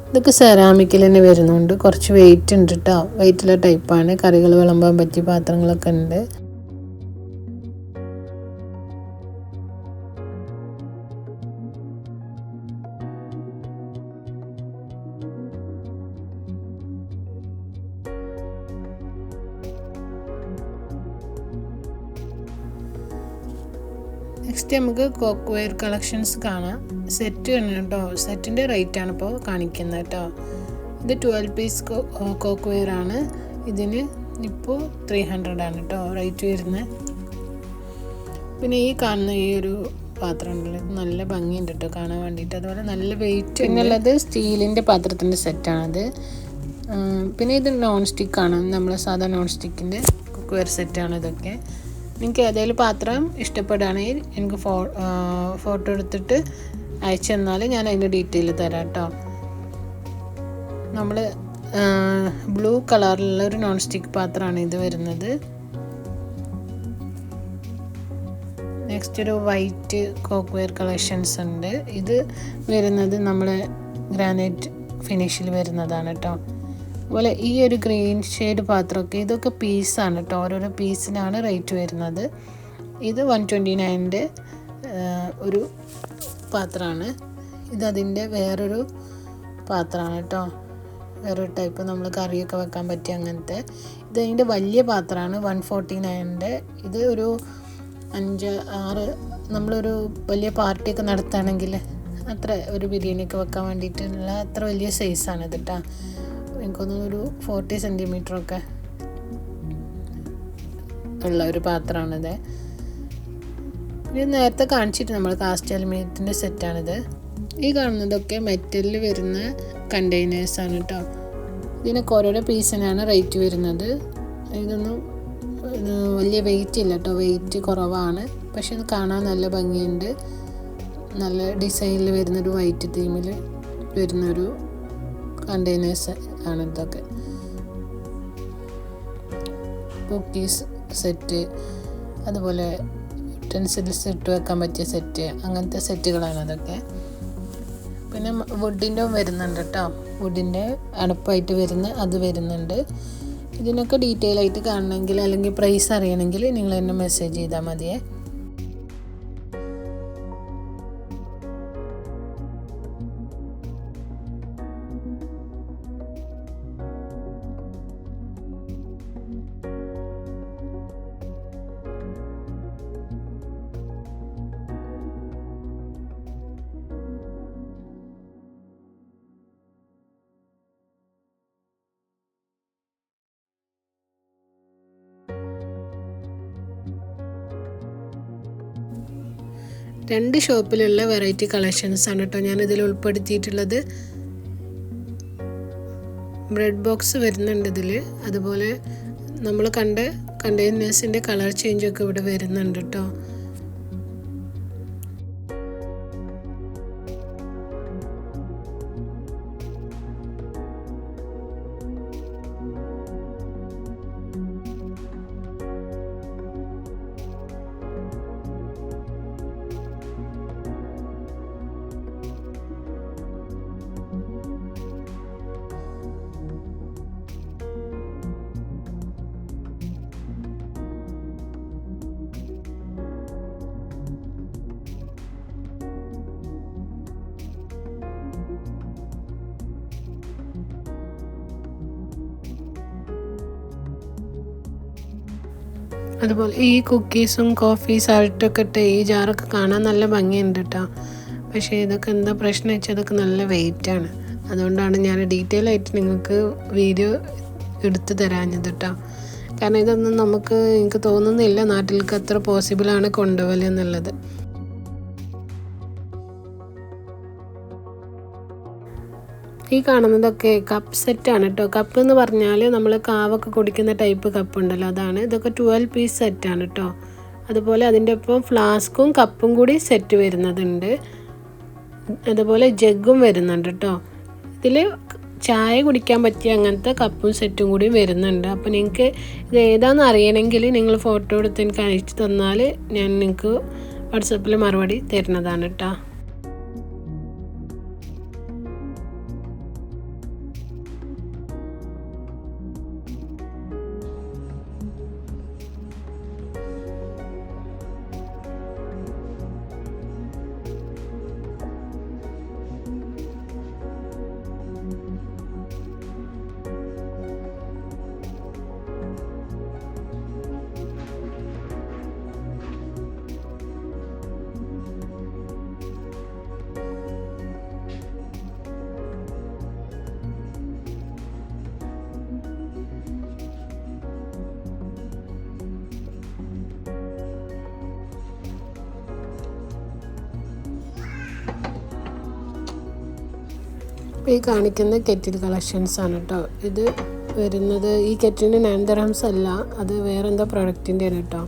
ഇതൊക്കെ സെറാമിക്കിൽ തന്നെ വരുന്നുണ്ട്. കുറച്ച് വെയിറ്റ് ഉണ്ട് കേട്ടോ. വെയിറ്റുള്ള ടൈപ്പാണ്. കറികൾ വിളമ്പാൻ പറ്റിയ പാത്രങ്ങളൊക്കെ ഉണ്ട്. നെക്സ്റ്റ് നമുക്ക് കോക്ക് വെയർ കളക്ഷൻസ് കാണാം. സെറ്റ് ആണ് കേട്ടോ. സെറ്റിൻ്റെ റേറ്റാണ് ഇപ്പോൾ കാണിക്കുന്നത് കേട്ടോ. ഇത് 12 പീസ് കോക്ക് വെയർ ആണ്. ഇതിന് ഇപ്പോൾ 300 ആണ് കേട്ടോ റേറ്റ് വരുന്നത്. പിന്നെ ഈ കാണുന്ന ഈ ഒരു പാത്രം ഉണ്ടല്ലോ, ഇത് നല്ല ഭംഗിയുണ്ട് കേട്ടോ കാണാൻ വേണ്ടിയിട്ട്. അതുപോലെ നല്ല വെയിറ്റ്. പിന്നുള്ളത് സ്റ്റീലിൻ്റെ പാത്രത്തിൻ്റെ സെറ്റാണത്. പിന്നെ ഇത് നോൺ സ്റ്റിക്കാണ്. നമ്മൾ സാധാ നോൺ സ്റ്റിക്കിൻ്റെ കുക്ക് വെയർ സെറ്റാണ് ഇതൊക്കെ. നിങ്ങൾക്ക് ഏതെങ്കിലും പാത്രം ഇഷ്ടപ്പെടുകയാണെങ്കിൽ എനിക്ക് ഫോട്ടോ എടുത്തിട്ട് അയച്ചു തന്നാൽ ഞാൻ അതിൻ്റെ ഡീറ്റെയിൽ തരാം കേട്ടോ. നമ്മൾ ബ്ലൂ കളറിലുള്ള ഒരു നോൺ സ്റ്റിക്ക് പാത്രമാണ് ഇത് വരുന്നത്. നെക്സ്റ്റ് ഒരു വൈറ്റ് കോക്ക് വെയർ കളക്ഷൻസ് ഉണ്ട്. ഇത് വരുന്നത് നമ്മൾ ഗ്രാനൈറ്റ് ഫിനിഷിൽ വരുന്നതാണ് കേട്ടോ. അതുപോലെ ഈ ഒരു ഗ്രീൻ ഷെയ്ഡ് പാത്രമൊക്കെ ഇതൊക്കെ പീസാണ് കേട്ടോ. ഓരോരോ പീസിനാണ് റേറ്റ് വരുന്നത്. ഇത് 129 ഒരു പാത്രമാണ്. ഇതതിൻ്റെ വേറൊരു പാത്രമാണ് കേട്ടോ. വേറൊരു ടൈപ്പ് നമ്മൾ കറിയൊക്കെ വെക്കാൻ പറ്റിയ അങ്ങനത്തെ. ഇതതിൻ്റെ വലിയ പാത്രമാണ് 149. ഇത് ഒരു 5-6 നമ്മളൊരു വലിയ പാർട്ടിയൊക്കെ നടത്തുകയാണെങ്കിൽ അത്ര ഒരു ബിരിയാണിയൊക്കെ വെക്കാൻ വേണ്ടിയിട്ടുള്ള അത്ര വലിയ സൈസാണ് ഇത് കേട്ടോ. എനിക്കൊന്നും ഒരു 40 സെൻറ്റിമീറ്ററൊക്കെ ഉള്ള ഒരു പാത്രമാണിത്. ഇത് നേരത്തെ കാണിച്ചിട്ട് നമ്മൾ കാസ്റ്റ് അലുമിനിയത്തിൻ്റെ സെറ്റാണിത്. ഈ കാണുന്നതൊക്കെ മെറ്റലിൽ വരുന്ന കണ്ടെയ്നേഴ്സാണ് കേട്ടോ. ഇതിനൊക്കെ ഓരോരോ പീസിനാണ് റേറ്റ് വരുന്നത്. ഇതൊന്നും വലിയ വെയിറ്റ് ഇല്ല കേട്ടോ. വെയിറ്റ് കുറവാണ്. പക്ഷെ ഇത് കാണാൻ നല്ല ഭംഗിയുണ്ട്. നല്ല ഡിസൈനിൽ വരുന്നൊരു വൈറ്റ് തീമിൽ വരുന്നൊരു കണ്ടെയ്നേഴ്സ് ആണ് ഇതൊക്കെ. കുക്കീസ് സെറ്റ്, അതുപോലെ യൂട്ടൻസിൽസ് ഇട്ട് വെക്കാൻ പറ്റിയ സെറ്റ്, അങ്ങനത്തെ സെറ്റുകളാണ് അതൊക്കെ. പിന്നെ വുഡിൻ്റെ വരുന്നുണ്ട് കേട്ടോ. വുഡിൻ്റെ അടപ്പായിട്ട് വരുന്ന അത് വരുന്നുണ്ട്. ഇതിനൊക്കെ ഡീറ്റെയിൽ ആയിട്ട് കാണണമെങ്കിൽ അല്ലെങ്കിൽ പ്രൈസ് അറിയണമെങ്കിൽ നിങ്ങൾ എന്നെ മെസ്സേജ് ചെയ്താൽ മതിയേ. രണ്ട് ഷോപ്പിലുള്ള വെറൈറ്റി കളക്ഷൻസ് ആണ് കേട്ടോ ഞാൻ ഇതിൽ ഉൾപ്പെടുത്തിയിട്ടുള്ളത്. ബ്രെഡ് ബോക്സ് വരുന്നുണ്ട് ഇതിൽ. അതുപോലെ നമ്മൾ കണ്ട കണ്ടെയ്നേഴ്സിൻ്റെ കളർ ചേഞ്ചൊക്കെ ഇവിടെ വരുന്നുണ്ട് കേട്ടോ. അതുപോലെ ഈ കുക്കീസും കോഫി സാൾട്ടൊക്കെ ഇട്ട് ഈ ജാറൊക്കെ കാണാൻ നല്ല ഭംഗിയുണ്ട് കേട്ടോ. പക്ഷേ ഇതൊക്കെ എന്താ പ്രശ്നം വെച്ചാൽ അതൊക്കെ നല്ല വെയിറ്റാണ്. അതുകൊണ്ടാണ് ഞാൻ ഡീറ്റെയിൽ ആയിട്ട് നിങ്ങൾക്ക് വീഡിയോ എടുത്ത് തരാഞ്ഞത് കേട്ടോ. കാരണം ഇതൊന്നും എനിക്ക് തോന്നുന്നില്ല നാട്ടിലേക്ക് അത്ര പോസിബിളാണ് കൊണ്ടുപോകലെന്നുള്ളത്. ഈ കാണുന്നതൊക്കെ കപ്പ് സെറ്റാണ് കേട്ടോ. കപ്പ് എന്ന് പറഞ്ഞാൽ നമ്മൾ കാവൊക്കെ കുടിക്കുന്ന ടൈപ്പ് കപ്പ് ഉണ്ടല്ലോ, അതാണ്. ഇതൊക്കെ 12 പീസ് സെറ്റാണ് കേട്ടോ. അതുപോലെ അതിൻ്റെ ഒപ്പം ഫ്ലാസ്കും കപ്പും കൂടി സെറ്റ് വരുന്നതുണ്ട്. അതുപോലെ ജഗ്ഗും വരുന്നുണ്ട് കേട്ടോ. ഇതിൽ ചായ കുടിക്കാൻ പറ്റിയ അങ്ങനത്തെ കപ്പും സെറ്റും കൂടി വരുന്നുണ്ട്. അപ്പോൾ നിങ്ങൾക്ക് ഇത് ഏതാണെന്ന് അറിയണമെങ്കിൽ നിങ്ങൾ ഫോട്ടോ എടുത്ത് എനിക്ക് അയച്ചു തന്നാൽ ഞാൻ നിങ്ങൾക്ക് വാട്സപ്പിൽ മറുപടി തരുന്നതാണ് കേട്ടോ. ഈ കാണിക്കുന്ന കെറ്റിൽ കളക്ഷൻസ് ആണ് കേട്ടോ. ഇത് വരുന്നത് ഈ കെറ്റിലിന് 9 dirhams അല്ല, അത് വേറെ എന്തോ പ്രൊഡക്റ്റിൻ്റെയാണ് കേട്ടോ.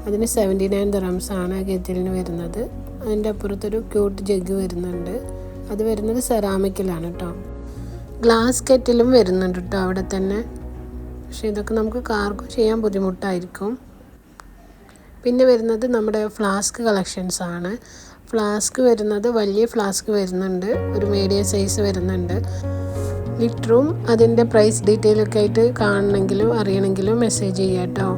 അതിന് 79 dirhams ആണ് കെറ്റിലിന് വരുന്നത്. അതിൻ്റെ അപ്പുറത്തൊരു ക്യൂട്ട് ജഗ് വരുന്നുണ്ട്. അത് വരുന്നത് സെറാമിക്കിലാണ് കേട്ടോ. ഗ്ലാസ് കെറ്റിലും വരുന്നുണ്ട് കേട്ടോ അവിടെ തന്നെ. പക്ഷേ ഇതൊക്കെ നമുക്ക് കാർഗോ ചെയ്യാൻ ബുദ്ധിമുട്ടായിരിക്കും. പിന്നെ വരുന്നത് നമ്മുടെ ഫ്ലാസ്ക് കളക്ഷൻസ് ആണ്. ഫ്ലാസ്ക് വരുന്നത് വലിയ ഫ്ലാസ്ക് വരുന്നുണ്ട്, ഒരു മീഡിയം സൈസ് വരുന്നുണ്ട്. ലിറ്ററും അതിൻ്റെ പ്രൈസ് ഡീറ്റെയിലൊക്കെ ആയിട്ട് കാണണമെങ്കിലും അറിയണമെങ്കിലും മെസ്സേജ് ചെയ്യാം കേട്ടോ.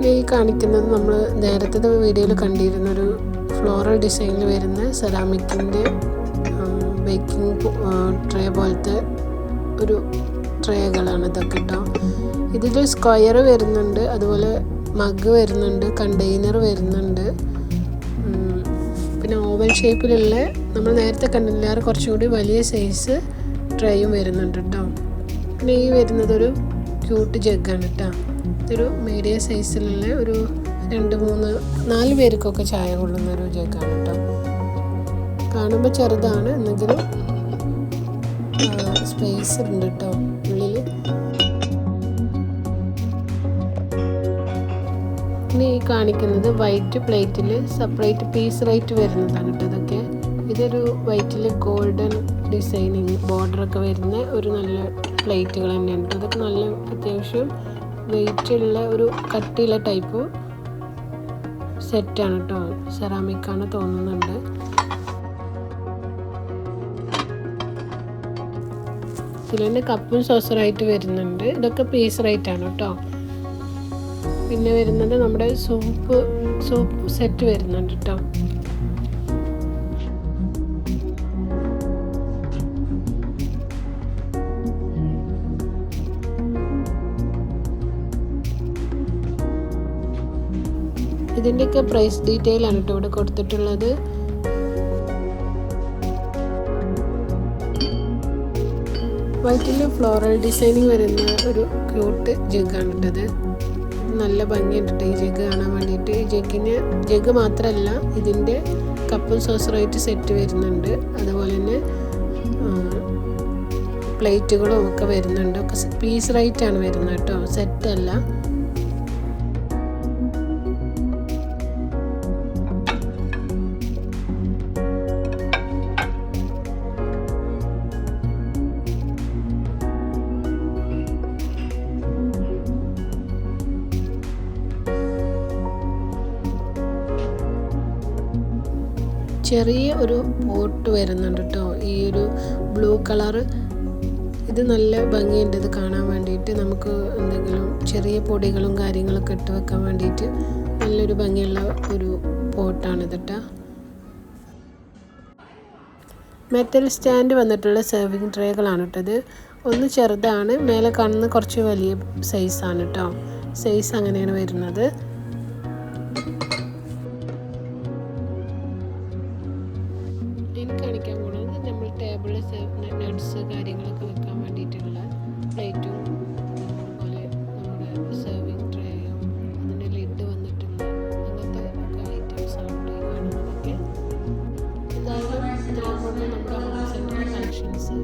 ഈ കാണിക്കുന്നത് നമ്മൾ നേരത്തെ വീഡിയോയിൽ കണ്ടിരുന്നൊരു ഫ്ലോറൽ ഡിസൈനിൽ വരുന്ന സെറാമിക്കിൻ്റെ ബേക്കിംഗ് ട്രേ പോലത്തെ ഒരു ട്രേകളാണ് ഇതൊക്കെ കേട്ടോ. ഇതിൽ സ്ക്വയർ വരുന്നുണ്ട്, അതുപോലെ മഗ് വരുന്നുണ്ട്, കണ്ടെയ്നർ വരുന്നുണ്ട്, പിന്നെ ഓവൽ ഷേപ്പിലുള്ള നമ്മൾ നേരത്തെ കണ്ടില്ലാറ് കുറച്ചുകൂടി വലിയ സൈസ് ട്രേയും വരുന്നുണ്ട് കേട്ടോ. പിന്നെ ഈ വരുന്നതൊരു ക്യൂട്ട് ജഗ്ഗാണ് കേട്ടോ. ഇതൊരു മീഡിയം സൈസിലുള്ള ഒരു 2-3-4 പേർക്കൊക്കെ ചായ കൊള്ളുന്ന ഒരു ജഗ്ഗാണ് കേട്ടോ. കാണുമ്പോൾ ചെറുതാണ്, എന്നെങ്കിലും സ്പേസ് ഉണ്ട് കേട്ടോ ഉള്ളിൽ. ഇനി ഈ കാണിക്കുന്നത് വൈറ്റ് പ്ലേറ്റിൽ സെപ്പറേറ്റ് പീസ് റേറ്റ് വരുന്നതാണ് കേട്ടോ. ഇതൊക്കെ ഇതൊരു വൈറ്റിൽ ഗോൾഡൻ ഡിസൈനിങ് ബോർഡറൊക്കെ വരുന്ന ഒരു നല്ല പ്ലേറ്റുകൾ തന്നെയാണ് കേട്ടോ. ഇതൊക്കെ നല്ല അത്യാവശ്യം വെയിറ്റുള്ള ഒരു കട്ടിയുള്ള ടൈപ്പ് സെറ്റാണ് കേട്ടോ. സെറാമിക്കാണ് തോന്നുന്നുണ്ട്. ഇതിൽ തന്നെ കപ്പും സോസറായിട്ട് വരുന്നുണ്ട്. ഇതൊക്കെ പീസ് റേറ്റ് ആണ് കേട്ടോ. പിന്നെ വരുന്നത് നമ്മുടെ സൂപ്പ് സെറ്റ് വരുന്നുണ്ട് കേട്ടോ. ഇതിൻ്റെയൊക്കെ പ്രൈസ് ഡീറ്റെയിൽ ആണ് കേട്ടോ ഇവിടെ കൊടുത്തിട്ടുള്ളത്. വൈറ്റിൽ ഫ്ലോറൽ ഡിസൈനിങ് വരുന്ന ഒരു ക്യൂട്ട് ജഗ്ഗാണ് ഇട്ടത്. നല്ല ഭംഗിയുണ്ട് ഈ ജഗ്ഗ് കാണാൻ വേണ്ടിയിട്ട്. ഈ ജഗ്ഗ് മാത്രമല്ല, ഇതിൻ്റെ കപ്പും സോസറായിട്ട് സെറ്റ് വരുന്നുണ്ട്, അതുപോലെ തന്നെ പ്ലേറ്റുകളും ഒക്കെ വരുന്നുണ്ട്. ഒക്കെ പീസ് റേറ്റാണ് വരുന്നത് കേട്ടോ, സെറ്റല്ല. ചെറിയ ഒരു പോട്ട് വരുന്നുണ്ട് കേട്ടോ, ഈ ഒരു ബ്ലൂ കളറ്. ഇത് നല്ല ഭംഗിയുണ്ട് ഇത് കാണാൻ വേണ്ടിയിട്ട്. നമുക്ക് എന്തെങ്കിലും ചെറിയ പൊടികളും കാര്യങ്ങളൊക്കെ ഇട്ട് വെക്കാൻ വേണ്ടിയിട്ട് നല്ലൊരു ഭംഗിയുള്ള ഒരു പോട്ടാണിത് കേട്ടോ. മെറ്റൽ സ്റ്റാൻഡ് വന്നിട്ടുള്ള സെർവിങ് ട്രേകളാണ് കേട്ടത്. ഒന്ന് ചെറുതാണ്, മേലെ കാണുന്ന കുറച്ച് വലിയ സൈസാണ് കേട്ടോ. സൈസ് അങ്ങനെയാണ് വരുന്നത്. കാണിക്കാൻ പോകുന്നത് നമ്മൾ ടേബിളിൽ നട്ട്സ് കാര്യങ്ങളൊക്കെ വെക്കാൻ വേണ്ടിയിട്ടുള്ള പ്ലേറ്റും, അതുപോലെ നമ്മുടെ സെർവിങ് ട്രേയും, അതിൻ്റെ ലിഡ് വന്നിട്ടുള്ള അങ്ങനത്തെ ഒക്കെ ഐറ്റംസാണ് കാണുന്നതൊക്കെ. എന്തായാലും ഇത്രയും കൊണ്ട് നമ്മുടെ ഹോം സെൻറ്റർ കളക്ഷൻസ്